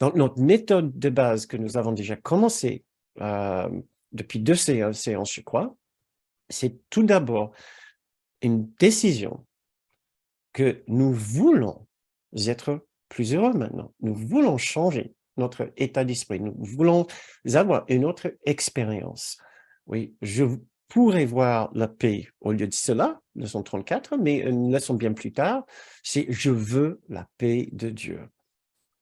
Donc, notre méthode de base que nous avons déjà commencé depuis 2 séances, je crois, c'est tout d'abord une décision que nous voulons être plus heureux maintenant. Nous voulons changer notre état d'esprit. Nous voulons avoir une autre expérience. Oui, je pourrais voir la paix au lieu de cela, leçon 34, mais une leçon bien plus tard, c'est « je veux la paix de Dieu ».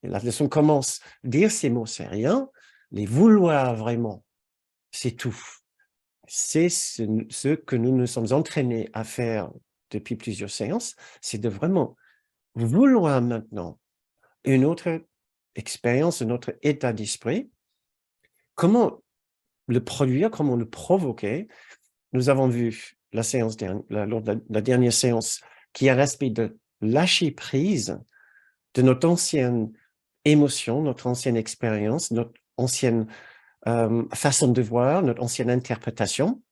Et la leçon commence, dire ces mots, c'est rien, les vouloir vraiment, c'est tout. C'est ce que nous nous sommes entraînés à faire depuis plusieurs séances, c'est de vraiment vouloir maintenant une autre expérience, un autre état d'esprit. Comment le produire, comment le provoquer? Nous avons vu lors de la dernière séance qu'il y a l'aspect de lâcher prise de notre ancienne émotion, notre ancienne expérience, notre ancienne façon de voir, notre ancienne interprétation.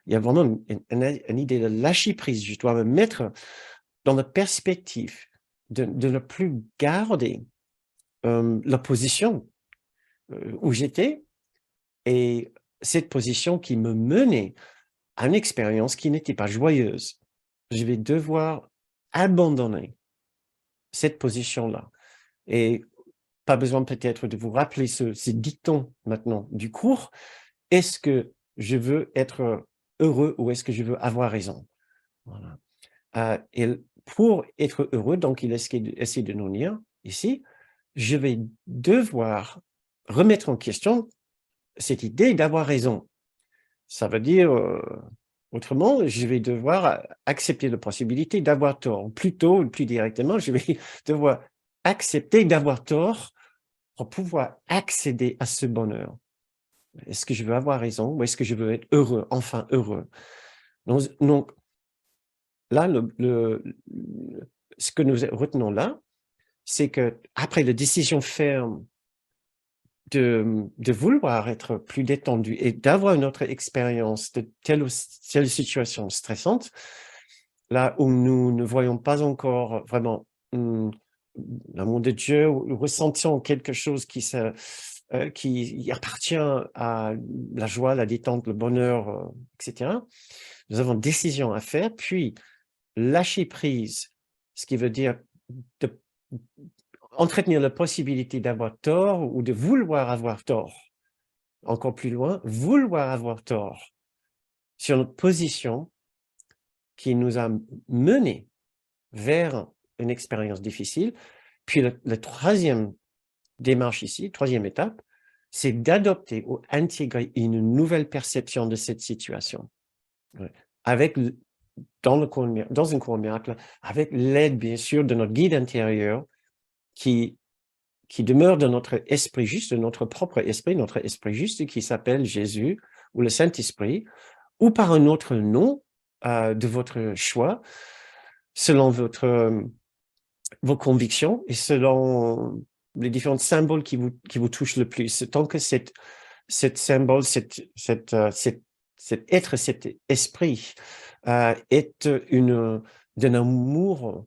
Il y a vraiment une idée de lâcher prise. Je dois me mettre dans la perspective de ne plus garder la position où j'étais et cette position qui me menait à une expérience qui n'était pas joyeuse. Je vais devoir abandonner cette position-là. Et pas besoin peut-être de vous rappeler ces dictons maintenant du cours. Est-ce que je veux être heureux ou est-ce que je veux avoir raison? Voilà. Et pour être heureux, donc il essaie de nous dire ici, je vais devoir remettre en question cette idée d'avoir raison. Ça veut dire, autrement, je vais devoir accepter la possibilité d'avoir tort. Plutôt, plus directement, je vais devoir accepter d'avoir tort pour pouvoir accéder à ce bonheur. Est-ce que je veux avoir raison ou est-ce que je veux être heureux, enfin heureux? Donc là, ce que nous retenons là, c'est qu'après la décision ferme de vouloir être plus détendu et d'avoir une autre expérience de telle ou telle situation stressante, là où nous ne voyons pas encore vraiment l'amour de Dieu, ou ressentons quelque chose qui appartient à la joie, la détente, le bonheur, etc. Nous avons une décision à faire, puis lâcher prise, ce qui veut dire de entretenir la possibilité d'avoir tort ou de vouloir avoir tort. Encore plus loin, vouloir avoir tort sur notre position qui nous a menés vers une expérience difficile. Puis la troisième démarche ici, troisième étape, c'est d'adopter ou intégrer une nouvelle perception de cette situation. Ouais. Dans une cour miracle, avec l'aide, bien sûr, de notre guide intérieur qui demeure dans notre esprit juste, notre propre esprit, notre esprit juste qui s'appelle Jésus ou le Saint-Esprit, ou par un autre nom de votre choix, selon vos convictions et selon les différents symboles qui vous touchent le plus. Tant que cet symbole, cet être, cet esprit est d'un amour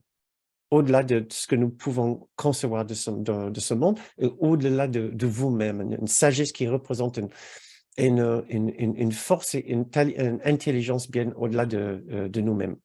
au-delà de ce que nous pouvons concevoir de ce monde, et au-delà de vous-même, une sagesse qui représente une force et une intelligence bien au-delà de nous-mêmes.